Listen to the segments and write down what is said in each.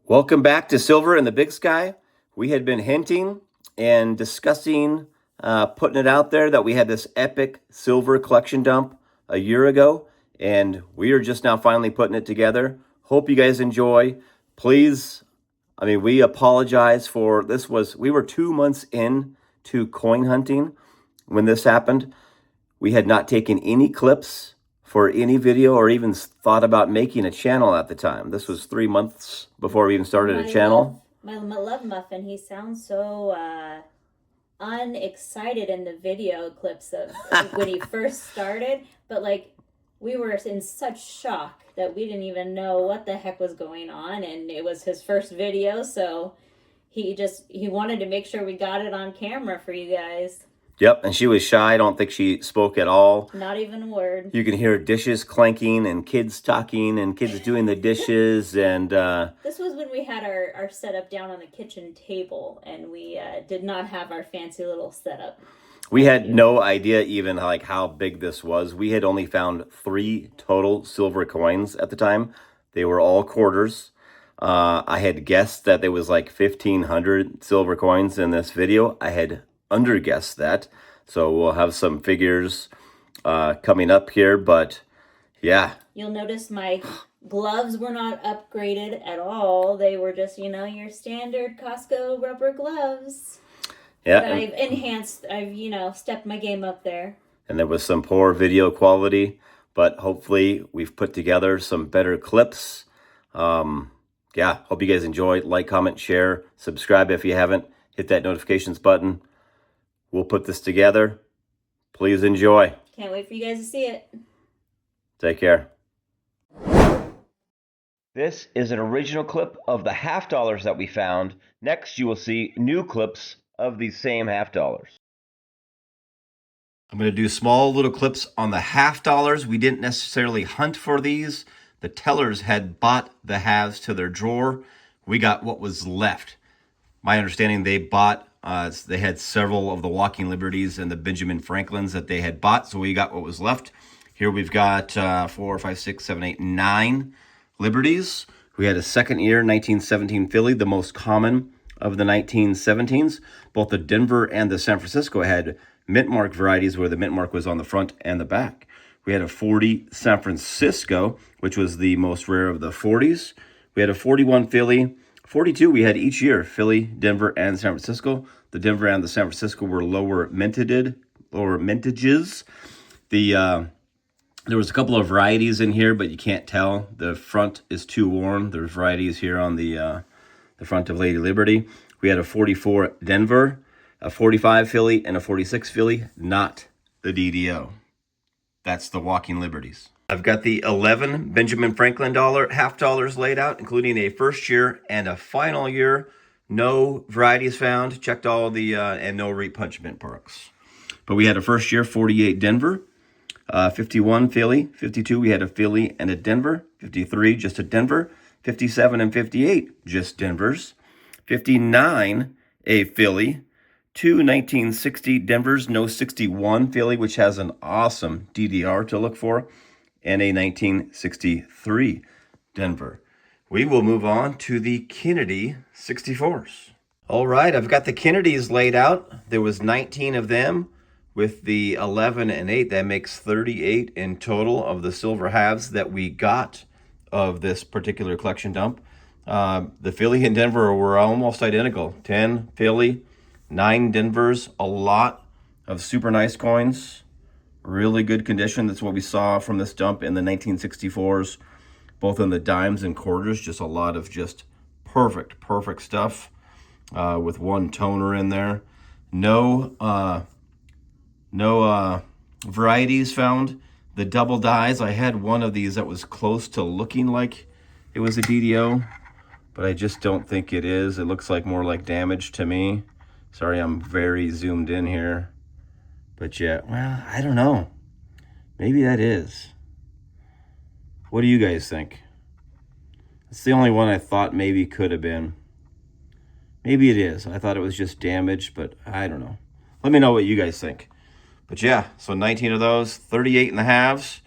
Welcome back to Silver in the Big Sky. We had been hinting and discussing, putting it out there that we had this epic silver collection dump a year ago, and we are just now finally putting it together. Hope you guys enjoy. Please, we apologize for this. We were 2 months in to coin hunting when this happened. We had not taken any clips for any video or even thought about making a channel at the time. This was 3 months before we even started a channel. My love muffin, he sounds so unexcited in the video clips of when he first started, but we were in such shock that we didn't even know what the heck was going on, and it was his first video, so he wanted to make sure we got it on camera for you guys. Yep, and she was shy. I don't think she spoke at all. Not even a word. You can hear dishes clanking and kids talking and kids doing the dishes. And this was when we had our setup down on the kitchen table, and we did not have our fancy little setup. We had no idea even how big this was. We had only found 3 total silver coins at the time. They were all quarters. I had guessed that there was 1,500 silver coins in this video. I had underguessed that, so we'll have some figures coming up here, but yeah, you'll notice my gloves were not upgraded at all. They were just your standard Costco rubber gloves. Yeah, but I've enhanced, I've stepped my game up there. And there was some poor video quality, but hopefully we've put together some better clips. Yeah, hope you guys enjoy. Like, comment, share, subscribe if you haven't. Hit that notifications button. We'll put this together. Please enjoy. Can't wait for you guys to see it. Take care. This is an original clip of the half dollars that we found. Next, you will see new clips of these same half dollars. I'm going to do small little clips on the half dollars. We didn't necessarily hunt for these. The tellers had bought the halves to their drawer. We got what was left. My understanding, they bought they had several of the Walking Liberties and the Benjamin Franklins that they had bought, so we got what was left. Here we've got 4, 5, 6, 7, 8, 9 Liberties. We had a second year 1917 Philly, the most common of the 1917s. Both the Denver and the San Francisco had mint mark varieties where the mint mark was on the front and the back. We had a 40 San Francisco, which was the most rare of the 40s. We had a 41 Philly. 42 we had each year, Philly, Denver, and San Francisco. The Denver and the San Francisco were lower mintages. There was a couple of varieties in here, but you can't tell. The front is too worn. There's varieties here on the front of Lady Liberty. We had a 44 Denver, a 45 Philly, and a 46 Philly, not the DDO. That's the Walking Liberties. I've got the 11 Benjamin Franklin half dollars laid out, including a first year and a final year. No varieties found. Checked all the, and no repunchment marks. But we had a first year 48 Denver, 51 Philly, 52 we had a Philly and a Denver, 53 just a Denver, 57 and 58 just Denvers, 59 a Philly, 2 1960 Denvers, no 61 Philly, which has an awesome DDR to look for, and a 1963 Denver. We will move on to the Kennedy 64s. All right, I've got the Kennedys laid out. There was 19 of them with the 11 and 8. That makes 38 in total of the silver halves that we got of this particular collection dump. The Philly and Denver were almost identical. 10 Philly, 9 Denvers, a lot of super nice coins. Really good condition. That's what we saw from this dump in the 1964s, both in the dimes and quarters. Just a lot of just perfect stuff with one toner in there. No varieties found. The double dies, I had one of these that was close to looking like it was a DDO, but I just don't think it is. It looks like more like damage to me. Sorry, I'm very zoomed in here. But yeah, well, I don't know. Maybe that is. What do you guys think? It's the only one I thought maybe could have been. Maybe it is. I thought it was just damage, but I don't know. Let me know what you guys think. But yeah, so 19 of those, 38 in the halves.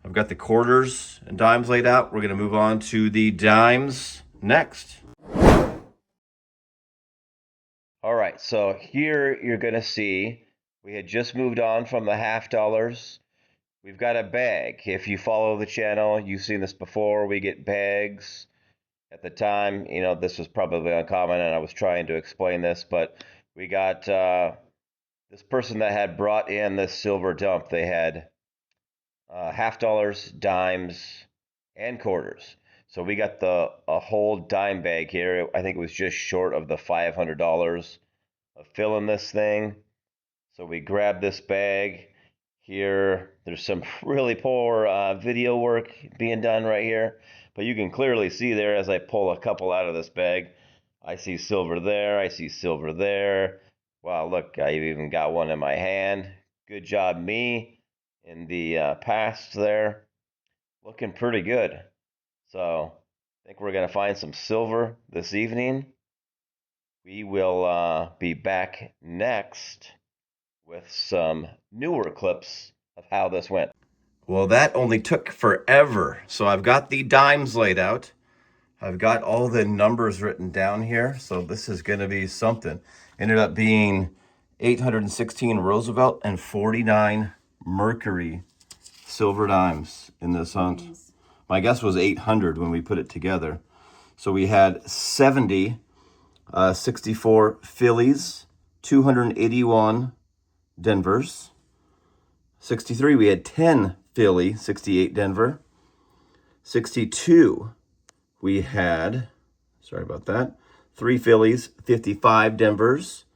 I've got the quarters and dimes laid out. We're going to move on to the dimes next. All right, so here you're going to see we had just moved on from the half dollars. We've got a bag. If you follow the channel, you've seen this before. We get bags. At the time, you know, this was probably uncommon, and I was trying to explain this, but we got this person that had brought in this silver dump. They had half dollars, dimes, and quarters. So we got a whole dime bag here. I think it was just short of the $500 of filling this thing. So we grabbed this bag here. There's some really poor video work being done right here, but you can clearly see there as I pull a couple out of this bag. I see silver there. I see silver there. Wow, look, I even got one in my hand. Good job, me, in the past there. Looking pretty good. So I think we're going to find some silver this evening. We will be back next with some newer clips of how this went. Well, that only took forever. So I've got the dimes laid out. I've got all the numbers written down here. So this is going to be something. Ended up being 816 Roosevelt and 49 Mercury silver dimes in this hunt. Nice. My guess was 800 when we put it together. So we had 70, 64 Phillies, 281 Denvers. 63, we had 10 Philly, 68 Denver. 62, we had, sorry about that, 3 Phillies, 55 Denvers.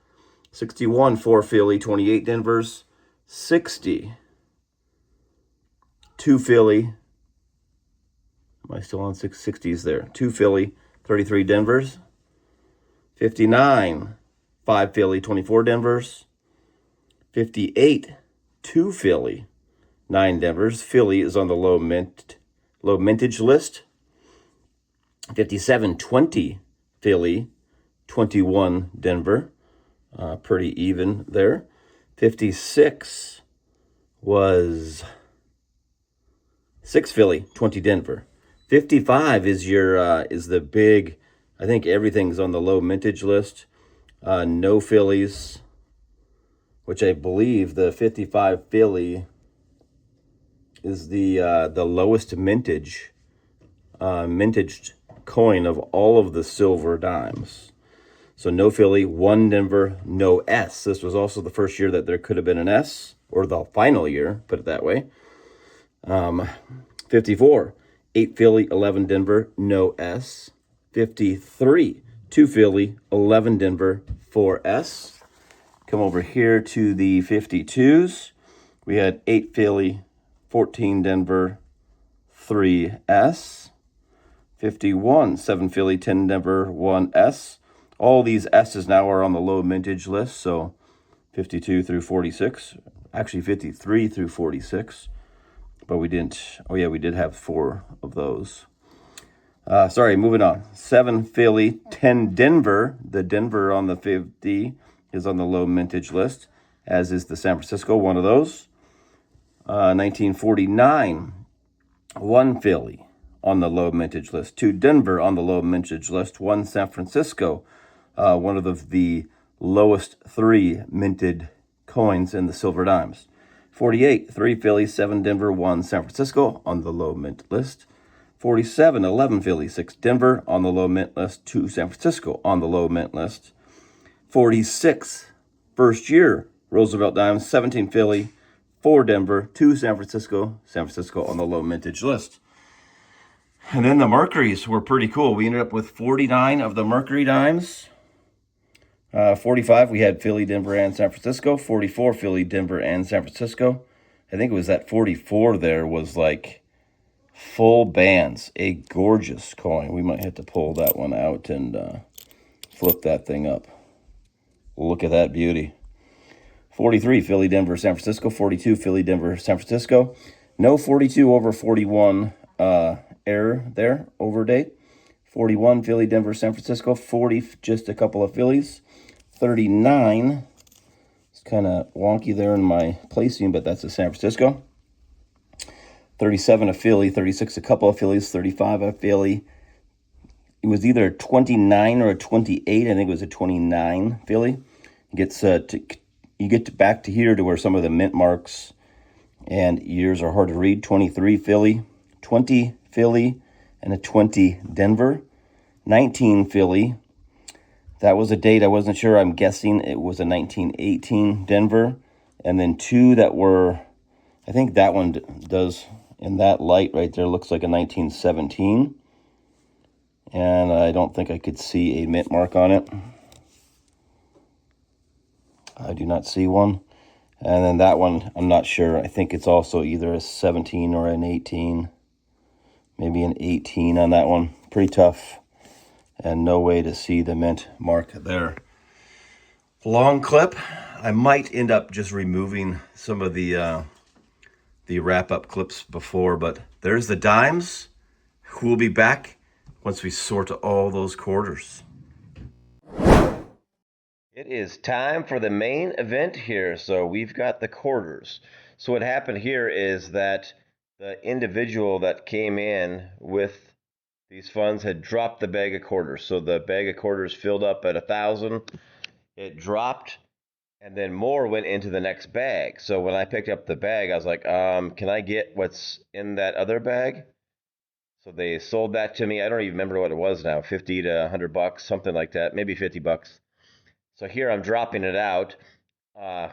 61, 4 Philly, 28 Denvers. 60, 2 Philly, am I still on 660s there? 2 Philly, 33 Denvers. 59, 5 Philly, 24 Denvers. 58, 2 Philly, 9 Denvers. Philly is on the low mintage list. 57, 20 Philly, 21 Denver. Pretty even there. 56 was 6 Philly, 20 Denver. 55 is your is the big, I think everything's on the low mintage list. No Phillies, which I believe the 55 Philly is the lowest mintaged coin of all of the silver dimes. So no Philly, 1 Denver, no S. This was also the first year that there could have been an S, or the final year, put it that way. 54, 8 Philly, 11 Denver, no S. 53, 2 Philly, 11 Denver, 4 S. Come over here to the 52s. We had 8 Philly, 14 Denver, 3 S. 51, 7 Philly, 10 Denver, 1 S. All these S's now are on the low mintage list, so 52 through 46. Actually, 53 through 46. But we didn't, oh yeah, we did have 4 of those. Sorry, moving on. 7 Philly, 10 Denver. The Denver on the 50 is on the low mintage list, as is the San Francisco, one of those. 1949, 1 Philly on the low mintage list. 2 Denver on the low mintage list. 1 San Francisco, one of the lowest 3 minted coins in the silver dimes. 48, 3 Philly, 7 Denver, 1 San Francisco on the low mint list. 47, 11 Philly, 6 Denver on the low mint list, 2 San Francisco on the low mint list. 46, first year Roosevelt dimes, 17 Philly, 4 Denver, 2 San Francisco on the low mintage list. And then the Mercuries were pretty cool. We ended up with 49 of the Mercury dimes. 45, we had Philly, Denver, and San Francisco. 44, Philly, Denver, and San Francisco. I think it was that 44 there was like full bands. A gorgeous coin. We might have to pull that one out and flip that thing up. Look at that beauty. 43, Philly, Denver, San Francisco. 42, Philly, Denver, San Francisco. No 42 over 41 error there, over date. 41, Philly, Denver, San Francisco. 40, just a couple of Phillies. 39, it's kind of wonky there in my placing, but that's a San Francisco. 37, a Philly. 36, a couple of Phillies. 35, a Philly. it was either a 29 or a 28. I think it was a 29 Philly. You get back to here to where some of the mint marks and years are hard to read. 23 Philly, 20 Philly, and a 20 Denver. 19 Philly. That was a date I wasn't sure. I'm guessing it was a 1918 Denver. And then two that were, I think that one does, in that light right there, looks like a 1917. And I don't think I could see a mint mark on it. I do not see one. And then that one, I'm not sure. I think it's also either a 17 or an 18. Maybe an 18 on that one. Pretty tough. And no way to see the mint mark there. Long clip. I might end up just removing some of the wrap-up clips before, but there's the dimes. Who will be back once we sort all those quarters. It is time for the main event here. So we've got the quarters. So what happened here is that the individual that came in with these funds had dropped the bag of quarters. So the bag of quarters filled up at 1,000. It dropped, and then more went into the next bag. So when I picked up the bag, I was like, can I get what's in that other bag? So they sold that to me. I don't even remember what it was now, 50 to $100, something like that, maybe $50. So here I'm dropping it out. I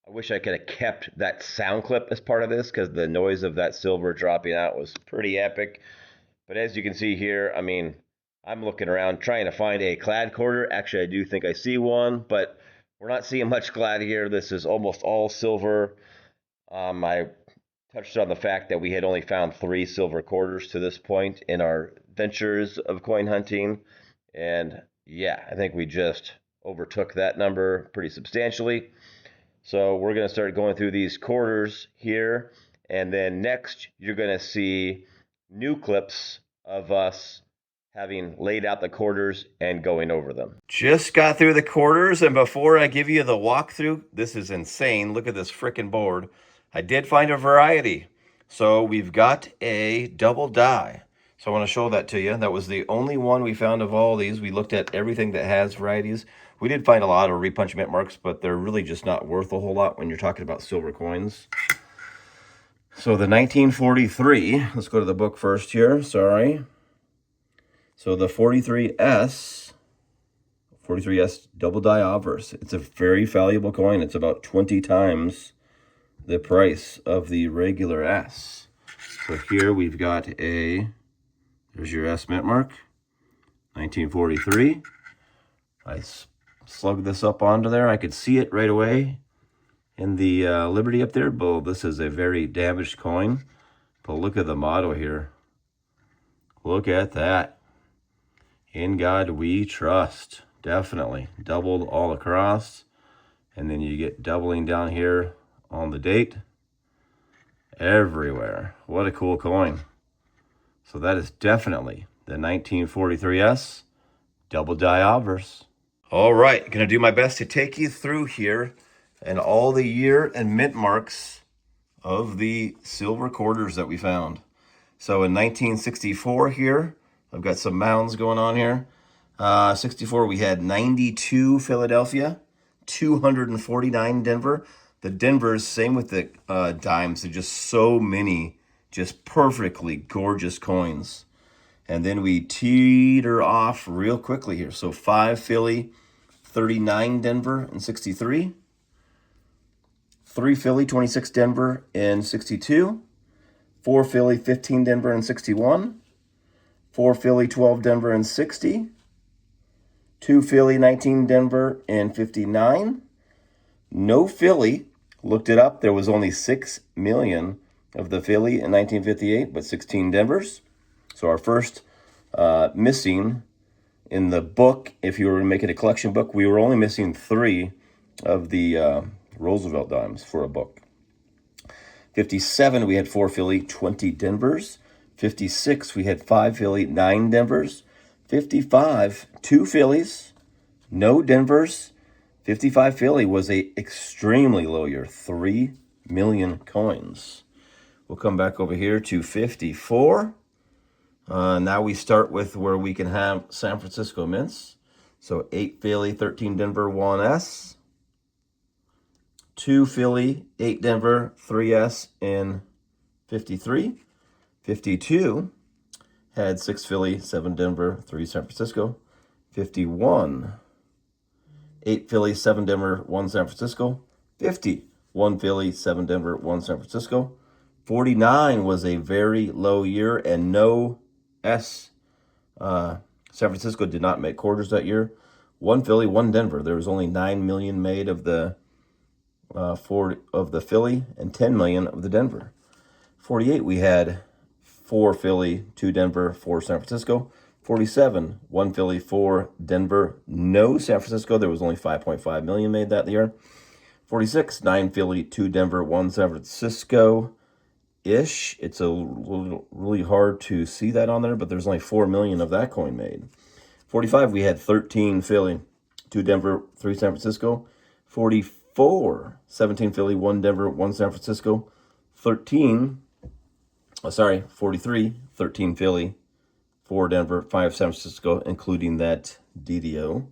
wish I could have kept that sound clip as part of this, because the noise of that silver dropping out was pretty epic. But as you can see here, I mean, I'm looking around trying to find a clad quarter. Actually, I do think I see one, but we're not seeing much clad here. This is almost all silver. I touched on the fact that we had only found 3 silver quarters to this point in our ventures of coin hunting. And yeah, I think we just overtook that number pretty substantially. So we're going to start going through these quarters here. And then next, you're going to see new clips of us having laid out the quarters and going over them. Just got through the quarters, and before I give you the walkthrough, this is insane. Look at this frickin' board. I did find a variety. So we've got a double die. So I want to show that to you. That was the only one we found of all these. We looked at everything that has varieties. We did find a lot of repunch mint marks, but they're really just not worth a whole lot when you're talking about silver coins. So the 1943, let's go to the book first here, sorry. So the 43S double die obverse. It's a very valuable coin. It's about 20 times the price of the regular S. So here we've got there's your S mint mark, 1943. I slugged this up onto there. I could see it right away in the Liberty up there. But this is a very damaged coin. But look at the motto here. Look at that. In God we trust. Definitely. Doubled all across. And then you get doubling down here on the date. Everywhere. What a cool coin. So that is definitely the 1943S double die obverse. All right, going to do my best to take you through here and all the year and mint marks of the silver quarters that we found. So in 1964 here, I've got some mounds going on here. 64, we had 92 Philadelphia, 249 Denver. The Denvers, same with the dimes. They're just so many, just perfectly gorgeous coins. And then we teeter off real quickly here. So 5 Philly, 39 Denver in 63. 3 Philly, 26 Denver in 62. 4 Philly, 15 Denver in 61. 4 Philly, 12 Denver in 60. 2 Philly, 19 Denver in 59. No Philly. Looked it up. There was only 6 million of the Philly in 1958, but 16 Denvers. So our first missing in the book, if you were making a collection book, we were only missing 3 of the Roosevelt dimes for a book. 57, we had 4 Philly, 20 Denvers. 56, we had 5 Philly, 9 Denvers. 55, 2 Phillies, no Denvers. 55 Philly was a extremely low year, 3 million coins. We'll come back over here to 54. Now we start with where we can have San Francisco mints. So 8 Philly, 13 Denver, 1S. 2 Philly, 8 Denver, 3S in 53. 52 had 6 Philly, 7 Denver, 3 San Francisco. 51, 8 Philly, 7 Denver, 1 San Francisco. 50, 1 Philly, 7 Denver, 1 San Francisco. 49 was a very low year, and no S. San Francisco did not make quarters that year. 1 Philly, 1 Denver. There was only 9 million made of the Philly and 10 million of the Denver. 48, we had 4 Philly, 2 Denver, 4 San Francisco. 47, 1 Philly, 4 Denver, no San Francisco. There was only 5.5 million made that year. 46, 9 Philly, 2 Denver, 1 San Francisco. Ish. It's a little really hard to see that on there, but there's only 4 million of that coin made. 45, we had 13 Philly, 2 Denver, 3 San Francisco. 44, 17 Philly, 1 Denver, 1 San Francisco. 43, 13 Philly, 4 Denver, 5 San Francisco, including that DDO.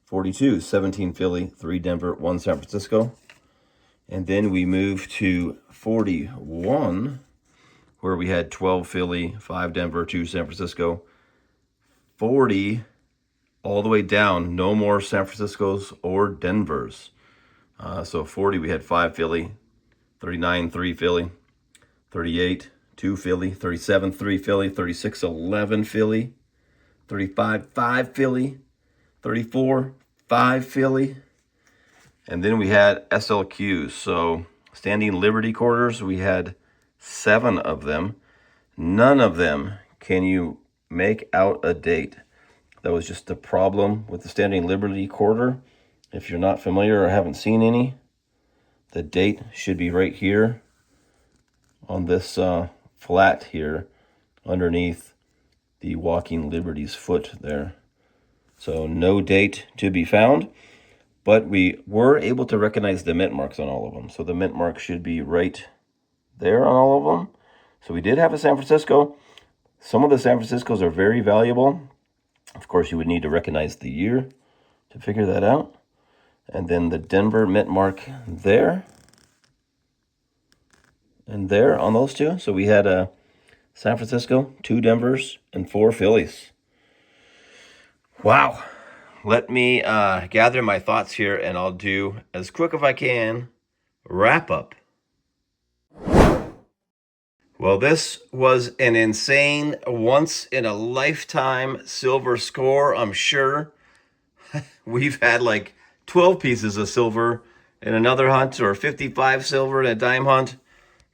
42, 17 Philly, 3 Denver, 1 San Francisco. And then we move to 41, where we had 12 Philly, 5 Denver, 2 San Francisco. 40, all the way down, no more San Franciscos or Denvers. So 40, we had 5 Philly, 39, 3 Philly, 38, 2 Philly, 37, 3 Philly, 36, 11 Philly, 35, 5 Philly, 34, 5 Philly. And then we had SLQs, so standing Liberty quarters, we had 7 of them. None of them can you make out a date. That was just the problem with the standing Liberty quarter. If you're not familiar or haven't seen any, the date should be right here on this flat here underneath the Walking Liberty's foot there. So no date to be found. But we were able to recognize the mint marks on all of them. So the mint mark should be right there on all of them. So we did have a San Francisco. Some of the San Franciscos are very valuable. Of course, you would need to recognize the year to figure that out. And then the Denver mint mark there. And there on those two. So we had a San Francisco, 2 Denvers, and 4 Phillies. Wow. Let me gather my thoughts here, and I'll do, as quick as I can, wrap up. Well, this was an insane, once-in-a-lifetime silver score, I'm sure. We've had like 12 pieces of silver in another hunt, or 55 silver in a dime hunt.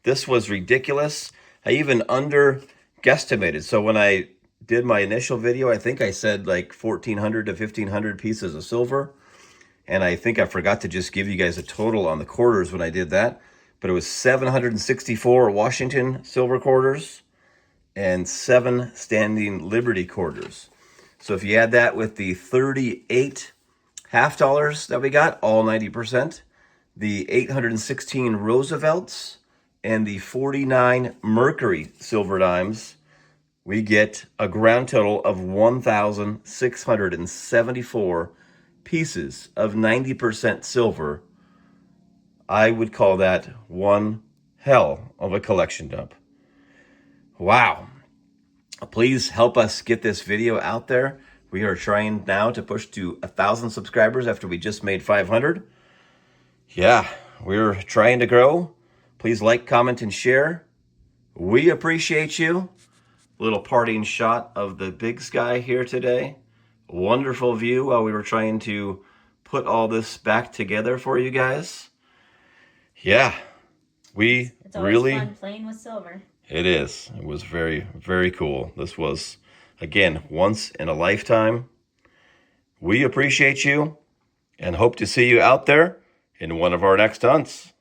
This was ridiculous. I even under-guesstimated. So when I did my initial video, I think I said like 1,400 to 1,500 pieces of silver. And I think I forgot to just give you guys a total on the quarters when I did that. But it was 764 Washington silver quarters and 7 standing Liberty quarters. So if you add that with the 38 half dollars that we got, all 90%, the 816 Roosevelts, and the 49 Mercury silver dimes, we get a grand total of 1,674 pieces of 90% silver. I would call that one hell of a collection dump. Wow. Please help us get this video out there. We are trying now to push to 1,000 subscribers after we just made 500. Yeah, we're trying to grow. Please like, comment, and share. We appreciate you. Little parting shot of the big sky here today. Wonderful view while we were trying to put all this back together for you guys. Yeah, it's always fun playing with silver. It is. It was very, very cool. This was, again, once in a lifetime. We appreciate you and hope to see you out there in one of our next hunts.